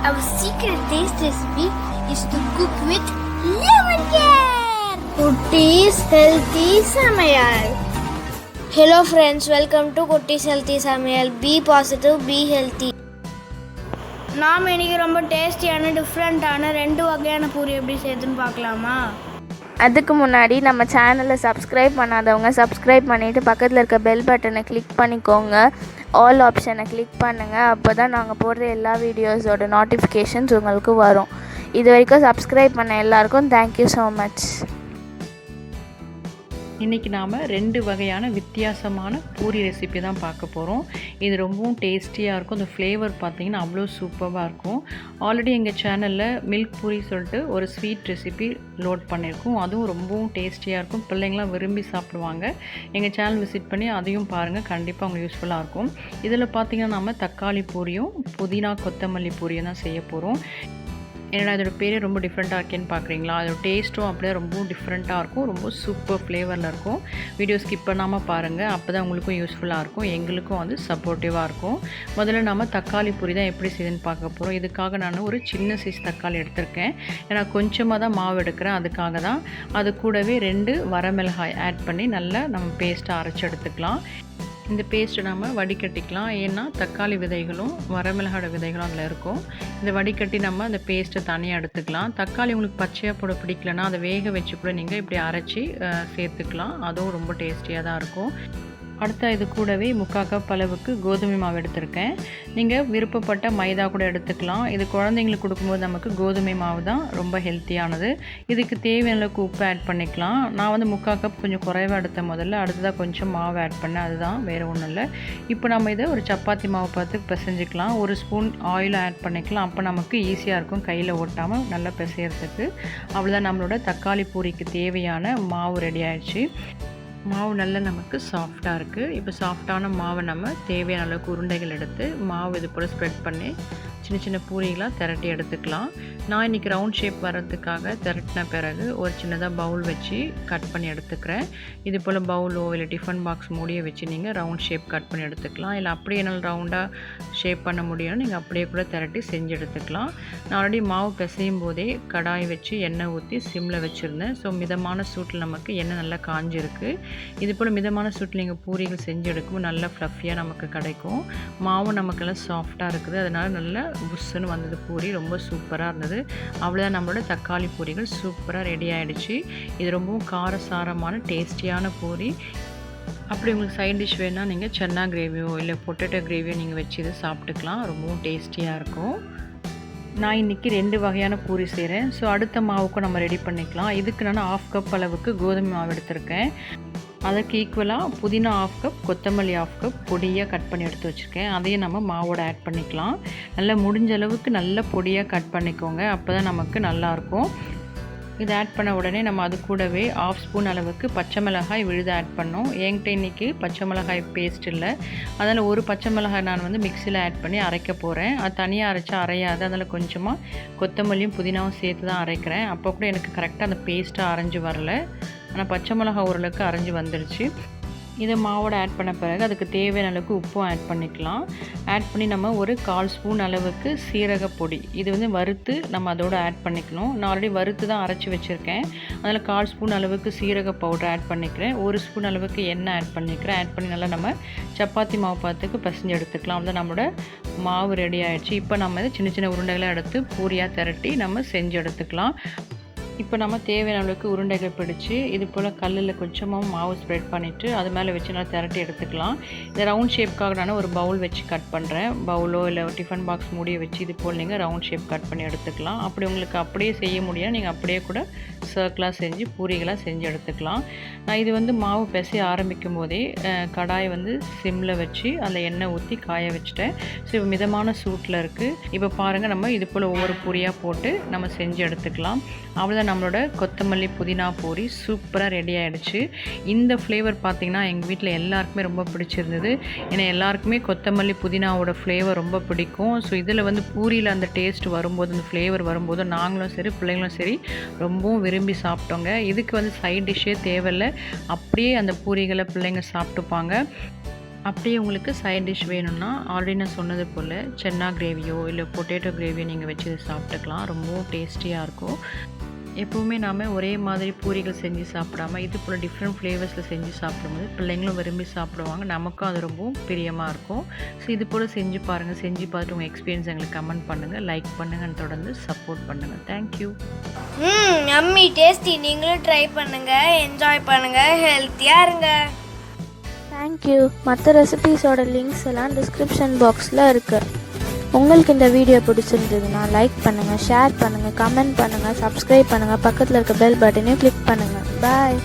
Our secret taste recipe is to cook with lemon care. Kutti's Healthy Samayal. Hello friends, welcome to Kutti's Healthy Samayal. Be positive, be healthy. நாம் இன்றைக்கி ரொம்ப டேஸ்டியான டிஃப்ரெண்ட்டான 2 வகையான பூரி எப்படி செய்யுதுன்னு பார்க்கலாமா? அதுக்கு முன்னாடி நம்ம சேனலை சப்ஸ்கிரைப் பண்ணாதவங்க சப்ஸ்கிரைப் பண்ணிவிட்டு பக்கத்தில் இருக்க பெல் பட்டனை கிளிக் பண்ணிக்கோங்க. ஆல் ஆப்ஷனை கிளிக் பண்ணுங்கள். அப்போ தான் நாங்கள் போடுற எல்லா வீடியோஸோட நோட்டிஃபிகேஷன்ஸ் உங்களுக்கு வரும். இது வரைக்கும் சப்ஸ்கிரைப் பண்ண எல்லாருக்கும் தேங்க்யூ ஸோ மச். இன்றைக்கி நாம் 2 வகையான வித்தியாசமான பூரி ரெசிபி தான் பார்க்க போகிறோம். இது ரொம்பவும் டேஸ்டியாக இருக்கும். அந்த ஃப்ளேவர் பார்த்திங்கன்னா அவ்வளோ சூப்பராக இருக்கும். ஆல்ரெடி எங்கள் சேனலில் மில்க் பூரி சொல்லிட்டு ஒரு ஸ்வீட் ரெசிபி லோட் பண்ணியிருக்கோம். அதுவும் ரொம்பவும் டேஸ்டியாக இருக்கும். பிள்ளைங்களாம் விரும்பி சாப்பிடுவாங்க. எங்கள் சேனல் விசிட் பண்ணி அதையும் பாருங்கள், கண்டிப்பாக உங்களுக்கு யூஸ்ஃபுல்லாக இருக்கும். இதில் பார்த்திங்கன்னா நம்ம தக்காளி பூரியும் புதினா கொத்தமல்லி பூரியும் தான் செய்ய போகிறோம். ஏன்னா அதோட பேரே ரொம்ப டிஃப்ரெண்ட்டாக இருக்கேன்னு பார்க்குறீங்களா? அதோட டேஸ்ட்டும் அப்படியே ரொம்ப டிஃப்ரெண்ட்டாக இருக்கும். ரொம்ப சூப்பர் ஃப்ளேவரில் இருக்கும். வீடியோ ஸ்கிப் பண்ணாமல் பாருங்கள். அப்போ தான் உங்களுக்கும் யூஸ்ஃபுல்லாக இருக்கும், எங்களுக்கும் வந்து சப்போர்ட்டிவாக இருக்கும். முதல்ல நம்ம தக்காளி பூரி தான் எப்படி செய்யுதுன்னு பார்க்க போகிறோம். இதுக்காக நான் ஒரு சின்ன சைஸ் தக்காளி எடுத்திருக்கேன். ஏன்னா கொஞ்சமாக தான் மாவு எடுக்கிறேன், அதுக்காக தான். அது கூடவே 2 வரமிளகாய் ஆட் பண்ணி நல்லா நம்ம பேஸ்ட்டாக அரைச்சி எடுத்துக்கலாம். இந்த பேஸ்ட்டை நம்ம வடிகட்டிக்கலாம். ஏன்னா தக்காளி விதைகளும் வரமிளகாய் விதைகளும் அதில் இருக்கும். இந்த வடிகட்டி நம்ம அந்த பேஸ்ட்டை தனியாக எடுத்துக்கலாம். தக்காளி உங்களுக்கு பச்சையாக போட பிடிக்கலன்னா அதை வேக வச்சு கூட நீங்கள் இப்படி அரைச்சி சேர்த்துக்கலாம். அதுவும் ரொம்ப டேஸ்டியாக தான் இருக்கும். அடுத்த இது கூடவே 3/4 கப் அளவுக்கு கோதுமை மாவு எடுத்திருக்கேன். நீங்கள் விருப்பப்பட்ட மைதா கூட எடுத்துக்கலாம். இது குழந்தைங்களுக்கு கொடுக்கும்போது நமக்கு கோதுமை மாவு தான் ரொம்ப ஹெல்த்தியானது. இதுக்கு தேவையான அளவுக்கு உப்பு ஆட் பண்ணிக்கலாம். நான் வந்து 3/4 கப் கொஞ்சம் குறைவாக எடுத்த முதல்ல, அடுத்ததாக கொஞ்சம் மாவு ஆட் பண்ணேன். அதுதான், வேறு ஒன்றும் இல்லை. இப்போ நம்ம இதை ஒரு சப்பாத்தி மாவு பார்த்து பிசைஞ்சிக்கலாம். 1 ஸ்பூன் ஆயிலும் ஆட் பண்ணிக்கலாம். அப்போ நமக்கு ஈஸியாக இருக்கும், கையில் ஒட்டாமல் நல்லா பிசைகிறதுக்கு. அவ்வளோதான், நம்மளோட தக்காளி பூரிக்கு தேவையான மாவு ரெடி ஆயிடுச்சு. மாவு நல்லா நமக்கு சாஃப்டாக இருக்குது. இப்போ சாஃப்டான மாவை நம்ம தேவையான அளவுக்கு உருண்டைகள் எடுத்து மாவு இது போல் ஸ்ப்ரெட் பண்ணி சின்ன சின்ன பூரிகளாக திரட்டி எடுத்துக்கலாம். நான் இன்றைக்கி ரவுண்ட் ஷேப் வர்றதுக்காக திரட்டின பிறகு ஒரு சின்னதாக பவுல் வச்சு கட் பண்ணி எடுத்துக்கிறேன். இது போல் பவுலோ இல்லை டிஃபன் பாக்ஸ் மூடியை வச்சு நீங்கள் ரவுண்ட் ஷேப் கட் பண்ணி எடுத்துக்கலாம். இல்லை அப்படியே என்னால் ரவுண்டாக ஷேப் பண்ண முடியும்னா நீங்கள் அப்படியே கூட திரட்டி செஞ்சு எடுத்துக்கலாம். நான் ஆல்ரெடி மாவு பிசையும் போதே கடாய் வச்சு எண்ணெய் ஊற்றி சிம்மில் வச்சுருந்தேன். ஸோ மிதமான சூட்டில் நமக்கு எண்ணெய் நல்லா காஞ்சிருக்கு. இது போல் மிதமான சூட்டில் நீங்கள் பூரிகள் செஞ்சு எடுக்கும் நல்லா ஃப்ளஃபியாக நமக்கு கிடைக்கும். மாவும் நமக்கெல்லாம் சாஃப்டாக இருக்குது. அதனால் நல்லா புஷ்ஷுன்னு வந்தது. பூரி ரொம்ப சூப்பராக இருந்தது. அவ்வளோதான், நம்மளோட தக்காளி பூரிகள் சூப்பராக ரெடி ஆகிடுச்சு. இது ரொம்பவும் காரசாரமான டேஸ்டியான பூரி. அப்படி உங்களுக்கு சைட் டிஷ் வேணால் நீங்கள் சன்னா கிரேவியோ இல்லை பொட்டேட்டோ கிரேவியோ நீங்கள் வச்சு இதை சாப்பிட்டுக்கலாம். ரொம்பவும் டேஸ்டியாக இருக்கும். நான் இன்றைக்கி 2 வகையான பூரி செய்கிறேன். ஸோ அடுத்த மாவுக்கும் நம்ம ரெடி பண்ணிக்கலாம். இதுக்கு நான் 1/2 கப் அளவுக்கு கோதுமை மாவு எடுத்திருக்கேன். அதற்கு ஈக்குவலாக புதினா 1/2 கப், கொத்தமல்லி 1/2 கப் பொடியாக கட் பண்ணி எடுத்து வச்சுருக்கேன். அதையும் நம்ம மாவோட ஆட் பண்ணிக்கலாம். நல்லா முடிஞ்ச அளவுக்கு நல்ல பொடியாக கட் பண்ணிக்கோங்க, அப்போ தான் நமக்கு நல்லாயிருக்கும். இதை ஆட் பண்ண உடனே நம்ம அது கூடவே 1/2 ஸ்பூன் அளவுக்கு பச்சை மிளகாய் விழுது ஆட் பண்ணோம். என்கிட்ட இன்றைக்கி பச்சை மிளகாய் பேஸ்ட் இல்லை, அதனால் ஒரு பச்சை மிளகாய் நான் வந்து மிக்சியில் ஆட் பண்ணி அரைக்க போகிறேன். அது தனியாக அரைச்சா அரையாது. அதில் கொஞ்சமாக கொத்தமல்லியும் புதினாவும் சேர்த்து தான் அரைக்கிறேன். அப்போ கூட எனக்கு கரெக்டாக அந்த பேஸ்ட்டாக அரைஞ்சி வரல. ஆனால் பச்சை மிளகாய் ஓரளவுக்கு அரைஞ்சி வந்துடுச்சு. இதை மாவோட ஆட் பண்ண பிறகு அதுக்கு தேவையான அளவுக்கு உப்பும் ஆட் பண்ணிக்கலாம். ஆட் பண்ணி நம்ம ஒரு 1/4 ஸ்பூன் அளவுக்கு சீரக பொடி, இது வந்து வறுத்து நம்ம அதோடு ஆட் பண்ணிக்கணும். நான் ஆல்ரெடி வறுத்து தான் அரைச்சி வச்சுருக்கேன். அதில் 1/4 ஸ்பூன் அளவுக்கு சீரக பவுடர் ஆட் பண்ணிக்கிறேன். 1 ஸ்பூன் அளவுக்கு எண்ணெய் ஆட் பண்ணிக்கிறேன். ஆட் பண்ணி நல்லா நம்ம சப்பாத்தி மாவு பார்த்துக்கு பசஞ்சு எடுத்துக்கலாம். அவ்வளோ நம்மளோட மாவு ரெடி ஆகிடுச்சு. இப்போ நம்ம இதை சின்ன சின்ன உருண்டைகளாக எடுத்து பூரியாக திரட்டி நம்ம செஞ்சு எடுத்துக்கலாம். இப்போ நம்ம தேவையான அளவுக்கு உருண்டைகள் பிடிச்சி இது போல் கல்லில் கொஞ்சமாக மாவு ஸ்ப்ரெட் பண்ணிவிட்டு அது மேலே வச்சு நல்லா திரட்டி எடுத்துக்கலாம். இந்த ரவுண்ட் ஷேப்க்காக நான் ஒரு பவுல் வச்சு கட் பண்ணுறேன். பவுலோ இல்லை டிஃபன் பாக்ஸ் மூடியை வச்சு இது போல் நீங்கள் ரவுண்ட் ஷேப் கட் பண்ணி எடுத்துக்கலாம். அப்படி உங்களுக்கு அப்படியே செய்ய முடியாது, நீங்கள் அப்படியே கூட சர்க்கிளாக செஞ்சு பூரிகளாக செஞ்சு எடுத்துக்கலாம். நான் இது வந்து மாவு பிசைய ஆரம்பிக்கும் போதே கடாயை வந்து சிம்மில் வச்சு அதில் எண்ணெய் ஊற்றி காய வச்சுட்டேன். ஸோ இப்போ மிதமான சூட்டில் இருக்குது. இப்போ பாருங்கள், நம்ம இது போல் ஒவ்வொரு பூரியாக போட்டு நம்ம செஞ்சு எடுத்துக்கலாம். அவ்வளோதான், நம்மளோட கொத்தமல்லி புதினா பூரி சூப்பராக ரெடி ஆகிடுச்சு. இந்த ஃப்ளேவர் பார்த்திங்கன்னா எங்கள் வீட்டில் எல்லாருக்குமே ரொம்ப பிடிச்சிருந்தது. ஏன்னா எல்லாருக்குமே கொத்தமல்லி புதினாவோட ஃப்ளேவர் ரொம்ப பிடிக்கும். ஸோ இதில் வந்து பூரியில் அந்த டேஸ்ட் வரும்போது, அந்த ஃப்ளேவர் வரும்போது நாங்களும் சரி பிள்ளைங்களும் சரி ரொம்பவும் விரும்பி சாப்பிட்டோங்க. இதுக்கு வந்து சைட் டிஷ்ஷே தேவையில்லை, அப்படியே அந்த பூரிகளை பிள்ளைங்க சாப்பிட்டுப்பாங்க. அப்படியே உங்களுக்கு சைட் டிஷ் வேணும்னா ஆல்ரெடி நான் சொன்னது போல் சென்னா கிரேவியோ இல்லை பொட்டேட்டோ கிரேவியோ நீங்கள் வச்சு இதை சாப்பிட்டுக்கலாம். ரொம்பவும் டேஸ்டியாக இருக்கும். எப்போவுமே நாம் ஒரே மாதிரி பூரிகள் செஞ்சு சாப்பிடாமல் இது போல் டிஃப்ரெண்ட் ஃப்ளேவர்ஸில் செஞ்சு சாப்பிடும்போது பிள்ளைங்களும் விரும்பி சாப்பிடுவாங்க, நமக்கும் அது ரொம்பவும் பிரியமாக இருக்கும். ஸோ இது போல் செஞ்சு பாருங்கள். செஞ்சு பார்த்துட்டு உங்கள் எக்ஸ்பீரியன்ஸ் எங்களுக்கு கமெண்ட் பண்ணுங்கள், லைக் பண்ணுங்கள், தொடர்ந்து சப்போர்ட் பண்ணுங்கள். தேங்க்யூ. Yummy tasty. நீங்களும் ட்ரை பண்ணுங்கள், என்ஜாய் பண்ணுங்கள், ஹெல்த்தியாக இருங்க. தேங்க்யூ. மற்ற ரெசிபீஸோட லிங்க்ஸ் எல்லாம் டிஸ்கிரிப்ஷன் பாக்ஸில் இருக்குது. உங்களுக்கு இந்த வீடியோ பிடிச்சிருந்ததுன்னா லைக் பண்ணுங்கள், ஷேர் பண்ணுங்கள், கமெண்ட் பண்ணுங்கள், சப்ஸ்கிரைப் பண்ணுங்கள், பக்கத்தில் இருக்க பெல் பட்டனையும் கிளிக் பண்ணுங்கள். பாய்.